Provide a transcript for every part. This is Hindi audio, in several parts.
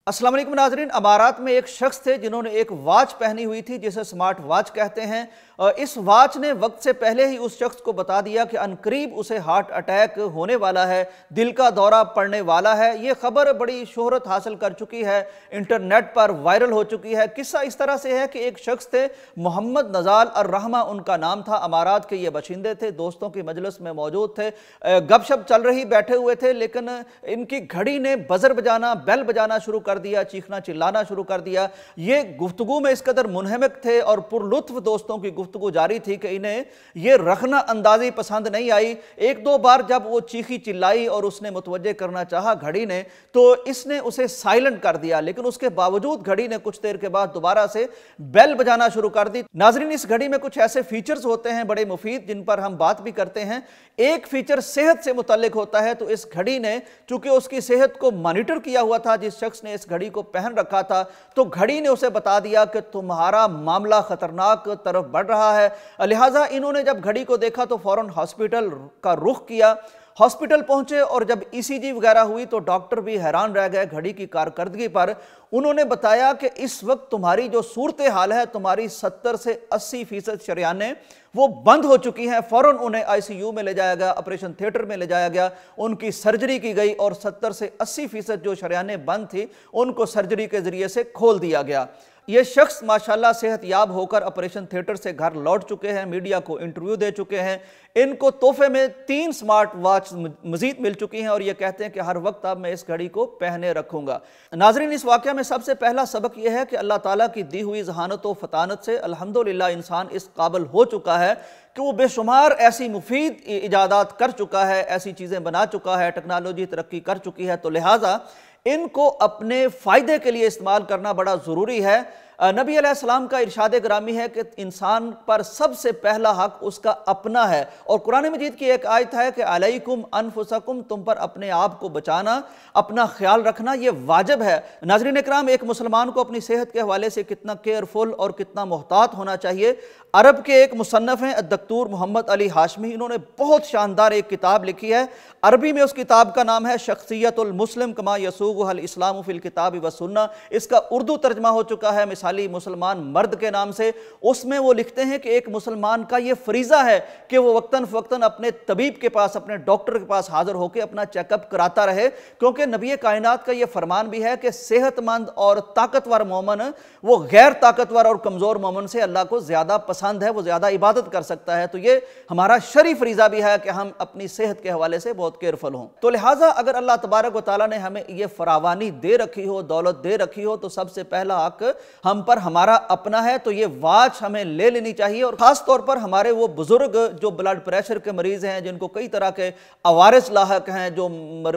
अस्सलाम वालेकुम नाज़रीन। अमारात में एक शख्स थे जिन्होंने एक वॉच पहनी हुई थी जिसे स्मार्ट वॉच कहते हैं। इस वॉच ने वक्त से पहले ही उस शख्स को बता दिया कि अनकरीब उसे हार्ट अटैक होने वाला है, दिल का दौरा पड़ने वाला है। ये खबर बड़ी शोहरत हासिल कर चुकी है, इंटरनेट पर वायरल हो चुकी है। किस्सा इस तरह से है कि एक शख्स थे, मोहम्मद नजाल अर्रहमा उनका नाम था। अमारात के ये बशिंदे थे, दोस्तों की मजलिस में मौजूद थे, गपशप चल रही, बैठे हुए थे, लेकिन इनकी घड़ी ने बजर बजाना, बेल बजाना शुरू कर दिया, चीखना चिल्लाना शुरू कर दिया। ये गुफ्तगू में इस कदर मुनहमिक थे और पुरलुत्फ दोस्तों की गुफ्तगू जारी थी कि इन्हें ये रखना अंदाजी पसंद नहीं आई। एक दो बार जब वो चीखी चिल्लाई और उसने मुतवज्जे करना चाहा घड़ी ने, तो इसने उसे साइलेंट कर दिया, लेकिन उसके बावजूद घड़ी ने कुछ देर के बाद दोबारा से बेल बजाना शुरू कर दी। नाजरीन, इस घड़ी में कुछ ऐसे फीचर्स होते हैं बड़े मुफीद, जिन पर हम बात भी करते हैं। एक फीचर सेहत से मुतल्लिक होता है, तो इस घड़ी ने चूंकि उसकी सेहत को मॉनिटर किया हुआ था, जिस शख्स ने इस घड़ी को पहन रखा था, तो घड़ी ने उसे बता दिया कि तुम्हारा मामला खतरनाक तरफ बढ़ रहा है। लिहाजा इन्होंने जब घड़ी को देखा तो फौरन हॉस्पिटल का रुख किया। हॉस्पिटल पहुंचे और जब ईसीजी वगैरह हुई तो डॉक्टर भी हैरान रह गए घड़ी की कारकर्दगी पर। उन्होंने बताया कि इस वक्त तुम्हारी जो सूरत हाल है, तुम्हारी 70 से 80% शरियानें वो बंद हो चुकी हैं। फौरन उन्हें आईसीयू में ले जाया गया, ऑपरेशन थिएटर में ले जाया गया, उनकी सर्जरी की गई और 70 से 80% जो शरियानें बंद थी उनको सर्जरी के जरिए से खोल दिया गया। ये शख्स माशाल्लाह सेहतयाब होकर ऑपरेशन थिएटर से घर लौट चुके हैं, मीडिया को इंटरव्यू दे चुके हैं। इनको तोहफे में 3 स्मार्ट वॉच मजीद मिल चुकी हैं और ये कहते हैं कि हर वक्त अब मैं इस घड़ी को पहने रखूंगा। नाजरीन, इस वाक़या में सबसे पहला सबक यह है कि अल्लाह ताला की दी हुई जहानत व फतानत से अल्हम्दुलिल्लाह इंसान इस काबिल हो चुका है कि वो बेशुमार ऐसी मुफीद इजादात कर चुका है, ऐसी चीज़ें बना चुका है, टेक्नोलॉजी तरक्की कर चुकी है, तो लिहाजा इनको अपने फ़ायदे के लिए इस्तेमाल करना बड़ा ज़रूरी है। नबी अलैहिस्सलाम का इरशाद ग्रामी है कि इंसान पर सबसे पहला हक उसका अपना है, और कुरान मजीद की एक आयत है कि अलैकुम अनफुसकुम, तुम पर अपने आप को बचाना, अपना ख्याल रखना ये वाजिब है। नाज़रीन इकराम, एक मुसलमान को अपनी सेहत के हवाले से कितना केयरफुल और कितना मोहतात होना चाहिए। अरब के एक मुसन्नफ़ हैं दक्तूर मोहम्मद अली हाशमी, इन्होंने बहुत शानदार एक किताब लिखी है। अरबी में उस किताब का नाम है शख्सियतुल मुस्लिम कमा यसूगुहुल इस्लामु फिल किताबि व सुन्ना। इसका उर्दू तर्जमा हो चुका है मिसाली मुसलमान मर्द के नाम से। उसमें वो लिखते हैं कि एक मुसलमान का ये फरीज़ा है कि वो वक्तन फ़वक्तन अपने तबीब के पास, अपने डॉक्टर के पास हाजिर होकर अपना चेकअप कराता रहे, क्योंकि नबी कायनात का ये फरमान भी है कि सेहतमंद और ताकतवर मोमन वो गैर ताकतवर और कमज़ोर मोमन से अल्लाह को ज़्यादा पसंद है, वो ज़्यादा इबादत कर सकता है। तो ये हमारा शरई फरीज़ा भी है कि हम अपनी सेहत के हवाले से बहुत केयरफुल हों। तो लिहाजा अगर अल्लाह तबारक व तआला ने हमें ये फरावानी दे रखी हो, दौलत दे रखी हो, तो सबसे पहला हक हम पर हमारा अपना है। तो ये वॉच हमें ले लेनी चाहिए, और खास तौर पर हमारे वो बुजुर्ग जो ब्लड प्रेशर के मरीज हैं, जिनको कई तरह के अवारिस लाहक हैं, जो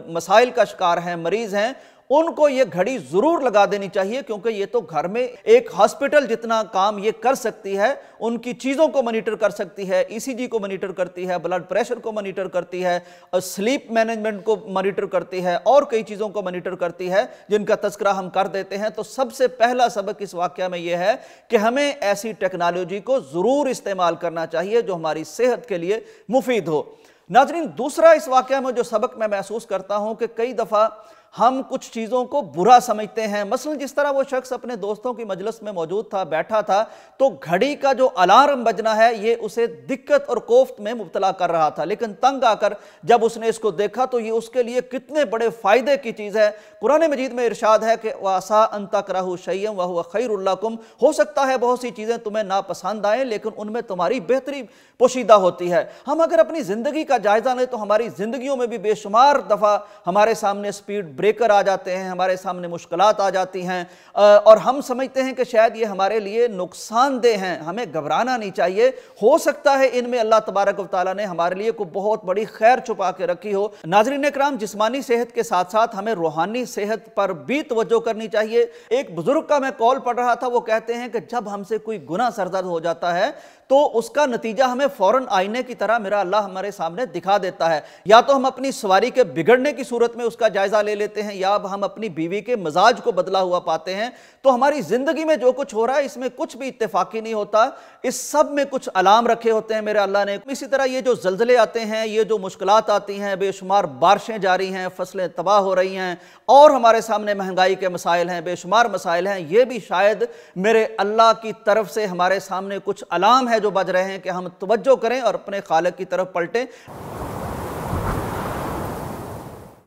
मसाइल का शिकार हैं, मरीज हैं, उनको ये घड़ी जरूर लगा देनी चाहिए, क्योंकि ये तो घर में एक हॉस्पिटल जितना काम ये कर सकती है। उनकी चीज़ों को मॉनिटर कर सकती है, ईसीजी को मॉनिटर करती है, ब्लड प्रेशर को मॉनिटर करती है, स्लीप मैनेजमेंट को मॉनिटर करती है, और कई चीज़ों को मॉनिटर करती है जिनका तज़किरा हम कर देते हैं। तो सबसे पहला सबक इस वाक़या में यह है कि हमें ऐसी टेक्नोलॉजी को ज़रूर इस्तेमाल करना चाहिए जो हमारी सेहत के लिए मुफीद हो। नाज़रीन, दूसरा इस वाक़या में जो सबक मैं महसूस करता हूँ कि कई दफ़ा हम कुछ चीज़ों को बुरा समझते हैं। मसलन जिस तरह वो शख्स अपने दोस्तों की मजलिस में मौजूद था, बैठा था, तो घड़ी का जो अलार्म बजना है ये उसे दिक्कत और कोफ्त में मुब्तला कर रहा था, लेकिन तंग आकर जब उसने इसको देखा तो ये उसके लिए कितने बड़े फ़ायदे की चीज़ है। कुरान मजीद में इरशाद है कि वासा अन तकरहू शैयन व हुवा खैरुल लकुम, हो सकता है बहुत सी चीज़ें तुम्हें नापसंद आएँ, लेकिन उनमें तुम्हारी बेहतरी पोशीदा होती है। हम अगर अपनी ज़िंदगी का जायज़ा लें तो हमारी ज़िंदगियों में भी बेशुमार दफ़ा हमारे सामने स्पीड ब्रेकर आ जाते हैं, हमारे सामने मुश्किलात आ जाती हैं और हम समझते हैं कि शायद ये हमारे लिए नुकसानदेह हैं। हमें घबराना नहीं चाहिए, हो सकता है इनमें अल्लाह तबारक व तआला ने हमारे लिए कोई बहुत बड़ी खैर छुपा के रखी हो। नाज़रीन इकराम, जिस्मानी सेहत के साथ साथ हमें रूहानी सेहत पर भी तवज्जो करनी चाहिए। एक बुजुर्ग का मैं कॉल पढ़ रहा था, वो कहते हैं कि जब हमसे कोई गुनाह सरजद हो जाता है तो उसका नतीजा हमें फौरन आईने की तरह मेरा अल्लाह हमारे सामने दिखा देता है। या तो हम अपनी सवारी के बिगड़ने की सूरत में उसका जायजा ले लेते हैं, या अब हम अपनी बीवी के मिजाज को बदला हुआ पाते हैं। तो हमारी जिंदगी में जो कुछ हो रहा है इसमें कुछ भी इत्तेफाकी नहीं होता, इस सब में कुछ अलार्म रखे होते हैं मेरे अल्लाह ने। इसी तरह ये जो जल्जले आते हैं, ये जो मुश्किलात आती हैं, बेशुमार बारिशें जारी हैं, फसलें तबाह हो रही हैं, और हमारे सामने महंगाई के मसाइल हैं, बेशुमार मसाइल हैं, ये भी शायद मेरे अल्लाह की तरफ से हमारे सामने कुछ अलार्म है जो बज रहे हैं कि हम तवज्जो करें और अपने खालिक की तरफ पलटें।